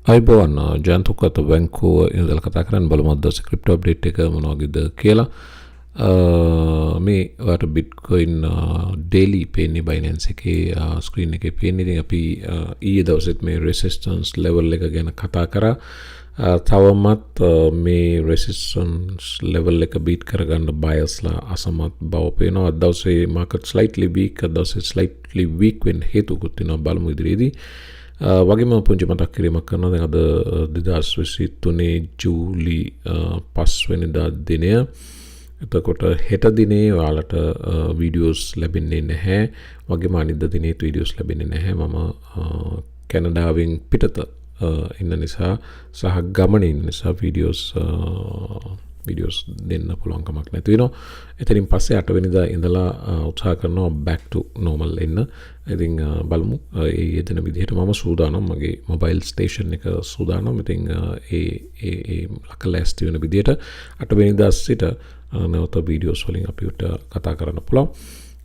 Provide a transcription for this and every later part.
අයිබෝන් ජයන්ත උක්වත්ත බැංකුව ඉඳලා කතා කරන්නේ බලමු අද දවසේ ක්‍රිප්ටෝ අප්ඩේට් එක මොනවද කියලා. මේ ඔයාලට බිට්කොයින් ඩේලි පේන්නේ Binance එකේ ස්ක්‍රීන් එකේ පේන්නේ. ඉතින් අපි ඊයේ දවසෙත් මේ රෙසිස්ටන්ස් ලෙවල් එක ගැන කතා කරා. තවමත් මේ රෙසිස්ටන්ස් ලෙවල් එක බීට් කරගන්න බයස්ලා අසමත් බව පේනවා. අද දවසේ මාකට් ස්ලයිට්ලි වීක්, අද දවසේ ස්ලයිට්ලි වීක් වෙන්න හේතුකුත් තියෙනවා. බලමු ඉදිරියේදී. වගේම පුංචි මතක් කිරීමක් කරනවා. දැන් අද 2023 ජූලි 5 වෙනිදා දිනය. එතකොට හෙට දිනේ ඔයාලට වීඩියෝස් ලැබෙන්නේ නැහැ. වගේම අනිද්දා දිනේත් වීඩියෝස් ලැබෙන්නේ නැහැ. මම කැනඩාවෙන් පිටත ඉන්න නිසා සහ ගමනේ ඉන්න නිසා වීඩියෝස් දෙන්න පුළුවන් කමක් නැති වෙනවා. එතනින් පස්සේ 8 වෙනිදා ඉඳලා උත්සාහ කරනවා back to normal එන්න. ඉතින් බලමු. ඒ යෙදෙන විදිහට මම සූදානම්. මගේ මොබයිල් ස්ටේෂන් එක සූදානම්. ඉතින් ඒ ලකලැස්ති වෙන විදිහට 8 වෙනිදා සිට නැවත වීඩියෝස් වලින් අපිට කතා කරන්න පුළුවන්.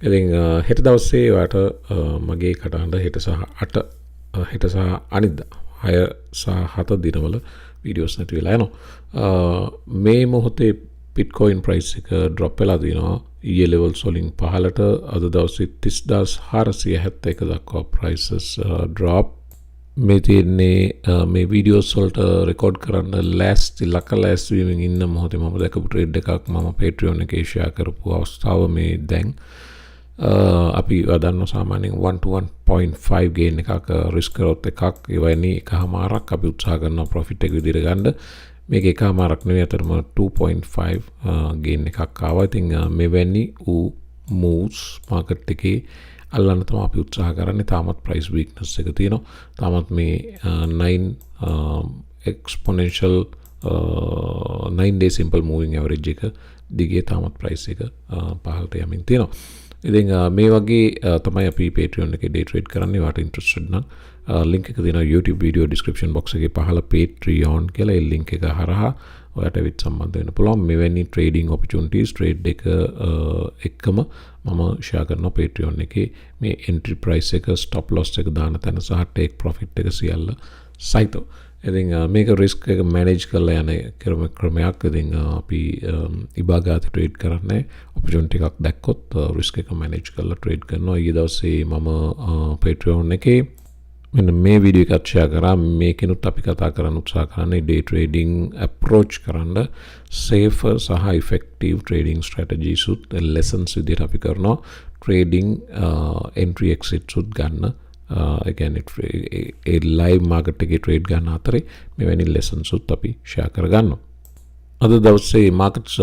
ඉතින් හෙට දවසේ ඔයාලට මගේ කටහඬ හෙට සහ අනිද්දා 6 සහ 7 දිනවල වීඩියෝස් නැති වෙලා යනවා. මේ මොහොතේ බිට්කොයින් ප්‍රයිස් එක ඩ්‍රොප් වෙලා තියෙනවා. ඊයේ ලෙවල්ස් වලින් පහළට. අද දවසේ 30471 දක්වා ප්‍රයිසස් ඩ්‍රොප්. මේ තියෙන්නේ මේ වීඩියෝස් වලට රෙකෝඩ් කරන්න ලෑස්ති වීමෙන් ඉන්න මොහොතේ මම දැකපු ට්‍රේඩ් එකක් මම Patreon එකේ ෂෙයා කරපු අවස්ථාව මේ දැන්. අපි දන්න සාමාන්‍යයෙන් 1 to 1.5 ගේන් එකක් රිස්ක් කරොත් එකක් එවැනි එකමාරක් අපි උත්සාහ කරනවා ප්‍රොෆිට් එක විදිහට ගන්න. මේක එකමාරක් නෙවෙයි, අතරම 2.5 ගේන් එකක් ආවා. ඉතින් මෙවැනි moves මාකට් එකේ අල්ලන්න තමයි අපි උත්සාහ කරන්නේ. තාමත් price weakness එක තියෙනවා. තාමත් මේ 9 exponential 9 day simple moving average එක දිගේ තාමත් price එක පහළට යමින් තියෙනවා. ඉතින් මේ වගේ තමයි අපි Patreon එකේ day trade කරන්නේ. වාට interested නම් link එක තියෙනවා YouTube video description box එකේ පහළ Patreon කියලා. ඒ link එක හරහා ඔයාලට විත් සම්බන්ධ වෙන්න පුළුවන්. මෙවැනි trading opportunities trade එක එක්කම මම share කරනවා Patreon එකේ. මේ entry price එක, stop loss එක දාන තැන සහ take profit එක සියල්ල සහිතව. ඉතින් මේක risk එක manage කරලා යන ක්‍රමයක්. ඉතින් අපි ඉබාගාත trade කරන්නේ opportunity එකක් දැක්කොත් risk එක manage කරලා trade කරනවා. ඊයේ දවසේ මම Patreon එකේ මෙන්න මේ වීඩියෝ එකත් share කරා. මේකෙනුත් අපි කතා කරන්න උත්සාහ කරන්නේ day trading approach කරන්න safer සහ effective trading strategies උත් lessons විදිහට අපි කරනවා. trading entry exits උත් ගන්න. again ඒ live market එකේ trade ගන්න අතරේ මෙවැනි lessons උත් අපි share කරගන්නවා. අද දවසේ markets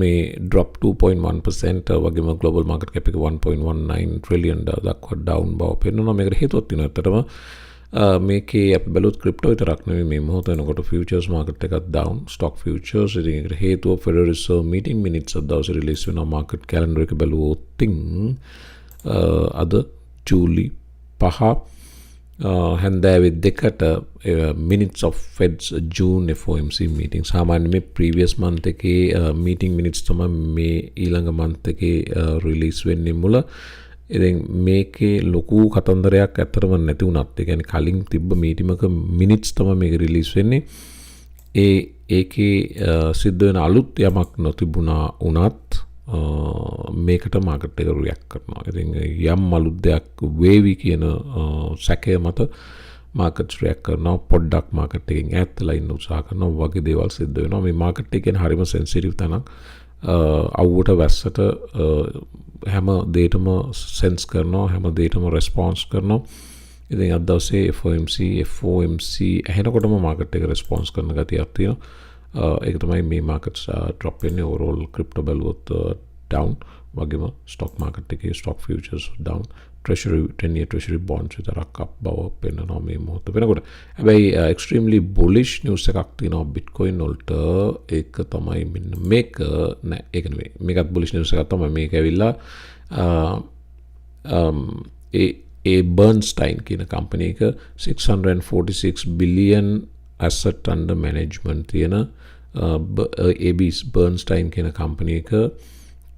මේ drop 2.1% වගේම global market cap එක 1.19 trillion දක්වා down බව පෙන්වනවා. මේකට හේතුවක් තියෙනවා. ඇත්තටම මේකේ අපි බැලුවොත් ක්‍රිප්ටෝ විතරක් නෙවෙයි මේ මොහොත වෙනකොට futures market එකත් down, stock futures. ඉතින් ඒකට හේතුව Federal Reserve meeting minutes අද දවසේ release වෙනවා. market calendar එක බැලුවොත් අද ජූලි 5 හැන්දෑවේ 2ට minutes of Fed's June FOMC meeting. සාමාන්‍ය මේ previous month එකේ meeting minutes තමයි මේ ඊළඟ month එකේ release වෙන්නේ මුල. ඉතින් මේකේ ලොකු කතන්දරයක් ඇත්තටම නැති වුණත්, ඒ කියන්නේ කලින් තිබ්බ meeting එක minutes තමයි මේක release වෙන්නේ. ඒකේ සිද්ධ වෙන අලුත් යමක් නොතිබුණා වුණත් මේකට මාකට් එක රියැක්ට් කරනවා. ඉතින් යම් අලුත් දෙයක් වේවි කියන සැකය මත මාකට්ස් රියැක්ට් කරනවා. පොඩ්ඩක් මාකට් එකෙන් ඈත්ලා ඉන්න උත්සාහ කරනවා වගේ දේවල් සිද්ධ වෙනවා. මේ මාකට් එක කියන්නේ හරිම සෙන්සිටිව් තැනක්. අවුවට වැස්සට හැම දෙයකම සෙන්ස් කරනවා, හැම දෙයකම රෙස්පොන්ස් කරනවා. ඉතින් අද දවසේ FOMC ඇහෙනකොටම මාකට් එක රෙස්පොන්ස් කරන ගතියක් තියෙනවා. ඒක තමයි මේ මාකට්ස් ඩ්‍රොප් වෙන්නේ. ඕවරෝල් ක්‍රිප්ටෝ බැලුවොත් down වගේම stock market එකේ stock futures down, treasury 10-year treasury bonds විතරක් up බව පෙන්වනවා මේ මොහොත වෙනකොට. හැබැයි extremely bullish news එකක් තියෙනවා bitcoin වලට. ඒක තමයි මෙන්න මේක. නෑ ඒක නෙවෙයි. මේකත් bullish news එකක් තමයි. මේක ඇවිල්ලා ඒ Bernstein කියන company එක 646 billion asset under management තියෙන AB's Bernstein කියන company එක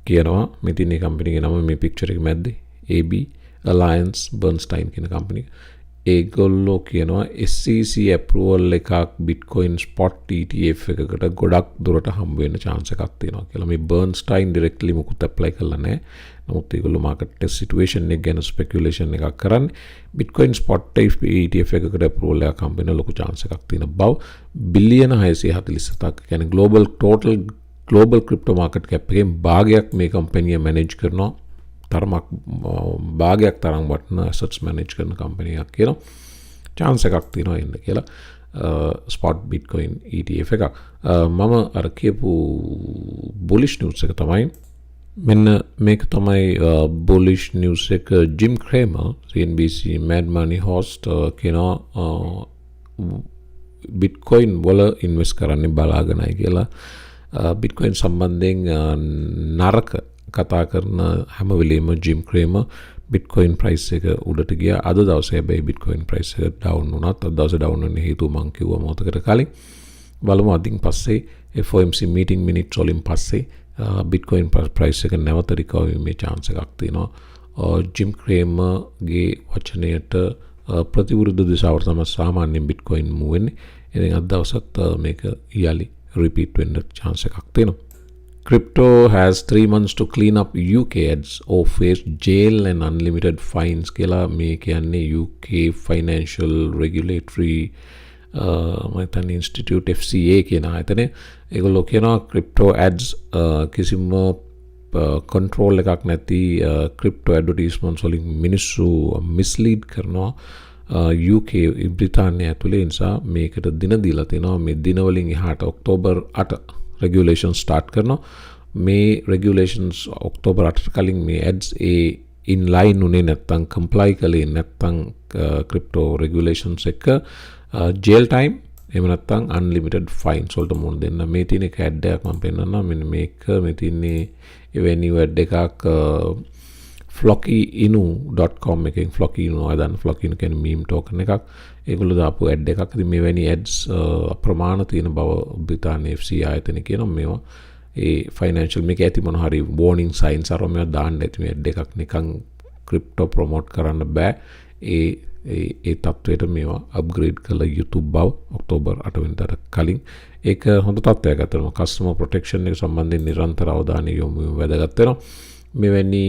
කියනවා. මෙතින් මේ company එක නම මේ picture එක මැද්දේ AB Alliance Bernstein කියන company. ඒගොල්ලෝ කියනවා SEC approval එකක් Bitcoin spot ETF එකකට ගොඩක් දුරට හම්බ වෙන්න chance එකක් තියෙනවා කියලා. මේ Bernstein directly මොකුත් apply කරලා නැහැ. නමුත් ඒගොල්ලෝ market test situation එක ගැන speculation එකක් කරන්නේ. Bitcoin spot ETF එකකට approval එකක් හම්බ වෙන්න ලොකු chance එකක් තියෙන බව. බිලියන 647ක් කියන්නේ global crypto market cap එකෙන් භාගයක් මේ කම්පැනිය manage කරනවා. තරමක් භාගයක් තරම් වටන assets manage කරන කම්පැනියක් කියලා chance එකක් තියෙනවා ඉන්න කියලා spot Bitcoin ETF එකක්. මම අර කියපු bullish news එක තමයි මෙන්න මේක තමයි bullish news එක. Jim Cramer CNBC Mad Money host කියනවා Bitcoin වල invest කරන්න බලාගෙනයි කියලා. Bitcoin සම්බන්ධයෙන් නරක කතා කරන හැම වෙලේම Jim Cramer Bitcoin price එක උඩට ගියා. අද දවසේ හැබැයි Bitcoin price එක down වුණත් අද දවසේ down වෙන්න හේතුව මම කිව්වා මොහොතකට කලින්. බලමු අදින් පස්සේ FOMC meeting minutes වලින් පස්සේ Bitcoin price එක නැවත recover වීමේ chance එකක් තියෙනවා. Jim Cramer ගේ වචනයට ප්‍රතිවිරුද්ධ දිශාවට තමයි සාමාන්‍යයෙන් Bitcoin move වෙන්නේ. ඉතින් අද දවසත් මේක යලි repeat වෙන්න chance එකක් තියෙනවා. Crypto has 3 months to clean up UK ads or face jail and unlimited fines කියලා මේ කියන්නේ UK Financial Regulatory මම Institute FCA කියන ආයතනය. ඒගොල්ලෝ කියනවා crypto ads කිසිම control එකක් නැති crypto advertisements වලින් මිනිස්සු mislead කරනවා UK බ්‍රිතාන්‍ය ඇතුලේ. නිසා මේකට දින දීලා තිනවා. මේ දින වලින් එහාට ඔක්තෝබර් 8 regulations start කරනවා. මේ regulations ඔක්තෝබර් 8ට කලින් මේ ads in line උනේ නැත්තම් comply කළේ නැත්තම් crypto regulations එක jail time එහෙම නැත්තම් unlimited fines වලට මුහුණ දෙන්න. මේ තියෙන එක ad එකක් මම පෙන්නන්නම්. මෙන්න මේක මේ තියෙන්නේ එවැනි ad එකක් flockinu.com එකෙන් flockinu ආදන් flockinu කියන්නේ meme token එකක්. ඒගොල්ලෝ දාපු ad එකක්. ඉතින් මෙවැනි ads අප්‍රමාණ තියෙන බව බ්‍රිතාන්‍ය FCA ආයතනය කියනවා. මේවා ඒ financial මේක ඇති මොන හරි warning signs අර මේවා දාන්න ඇති. මේ ad එකක් නිකන් crypto promote කරන්න බෑ. ඒ තත්වයට මේවා upgrade කළ යුතු බව ඔක්තෝබර් 8 වෙනිදාට කලින් ඒක හොඳ තත්ත්වයක් අතරම customer protection එක සම්බන්ධයෙන් නිරන්තර අවධානය යොමු වැදගත් වෙනවා. මෙවැනි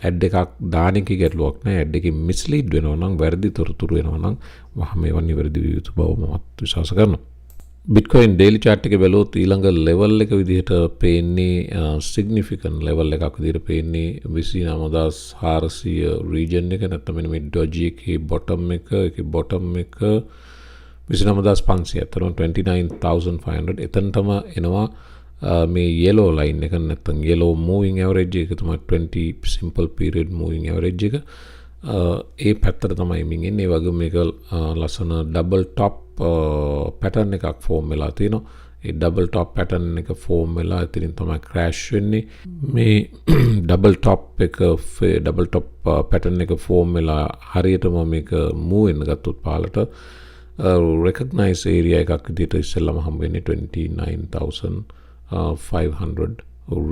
ad එකක් දාන එක ගැටලුවක් නෑ. ad එකකින් mislead වෙනවා නම් වැරදි තොරතුරු එනවා නම් වහම මේවා නිවැරදි විය යුතු බව මම විශ්වාස කරනවා. Bitcoin daily chart එක බැලුවොත් ඊළඟ level එක විදිහට පේන්නේ significant level එකක් විදිහට පේන්නේ 29400 region එක. නැත්නම් මෙන්න මේ doji එකේ bottom එක 29500 අතන 29500 එතනටම එනවා. මේ yellow line එක නැත්නම් yellow moving average එක තමයි 20 simple period moving average එක. ඒ පැත්තට තමයි මින් එන්නේ. ඒ වගේ මේක ලස්සන double top pattern එකක් form වෙලා තිනවා. ඒ double top pattern එක form වෙලා ඉතින් තමයි crash වෙන්නේ. මේ double top pattern එක form වෙලා හරියටම මේක move වෙන්න ගත්තොත් පහලට recognize area එකක් විදිහට ඉස්සෙල්ලාම හම්බ වෙන්නේ 29500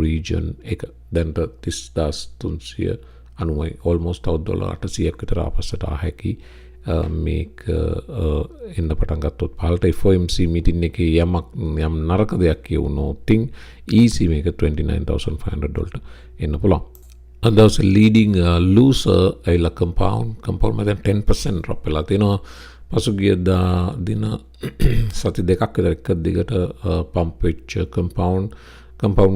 region එක. දැන්ට 30300 අනුවයි almost $800ක් විතර ආපස්සට ආහැකි මේක එන්න පටන් ගත්තොත් පහළට FOMC meeting එකේ යම් නරක දෙයක් කියවුනොත් easy මේක $29500 එන්න පුළුවන්. අද දවසේ leading loser ඇවිල්ලා compound මත 10% drop වෙලා තිනවා. පසුගිය දින සති දෙකක් විතර එක දිගට pump වෙච්ච compound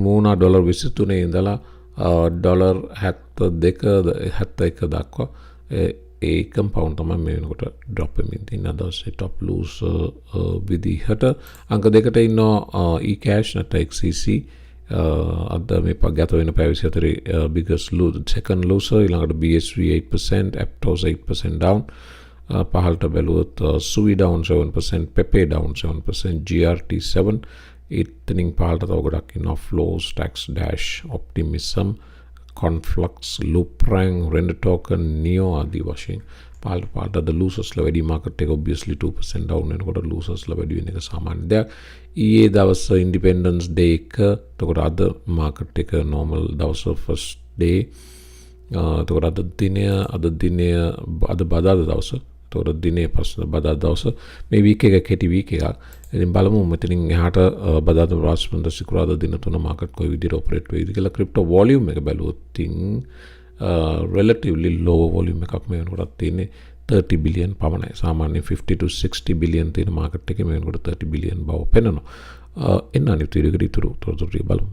මුණ $23 ඉඳලා $72 දක්වා ඒ compound තමයි මේ වෙනකොට drop වෙමින් තියෙන. අද දවසේ top loser විදිහට අංක දෙකට ඉන්නවා eCash නැත්නම් XCC. අද මේ ගත වෙන පැය 24 biggest loser second loser ඊළඟට BSV 8%, Aptos 8% down. පහළට බැලුවොත් Sui down 7%, Pepe down 7%, GRT 7. එතනින් පහළට තව ගොඩක් ඉන්නවා Flow, Stacks, Dash, Optimism, Conflux, Looprang, Render Token, Neo ආදී වශයෙන් පහළට the losers ලා වැඩි. market එක obviously 2% down වෙනකොට losers ලා වැඩි වෙන එක සාමාන්‍ය දෙයක්. ඊයේ දවස් Independence Day එක එතකොට අද market එක normal දවස් first day. එතකොට අද බදාදා දවස තොර දිනේ පස්සේ බදා දවස මේ වීක් එක කෙටි වීක් එකක්. ඉතින් බලමු මෙතනින් එහාට බදාදා බ්‍රහස්පතින්දා සිකුරාදා දින තුන මාකට් කොයි විදිහට ඔපරේට් වෙයිද කියලා. ක්‍රිප්ටෝ වොලියුම් එක බැලුවොත් ඉතින් relatively low volume එකක් මේ වෙනකොටත් තියෙන්නේ 30 billion පමණයි. සාමාන්‍යයෙන් 50 to 60 billion තියෙන මාකට් එකේ මේ වෙනකොට 30 billion බව පෙන්වනවා. එන්න අනිත් වීඩියෝ එකට ඉතුරු තොරතුරු බලමු.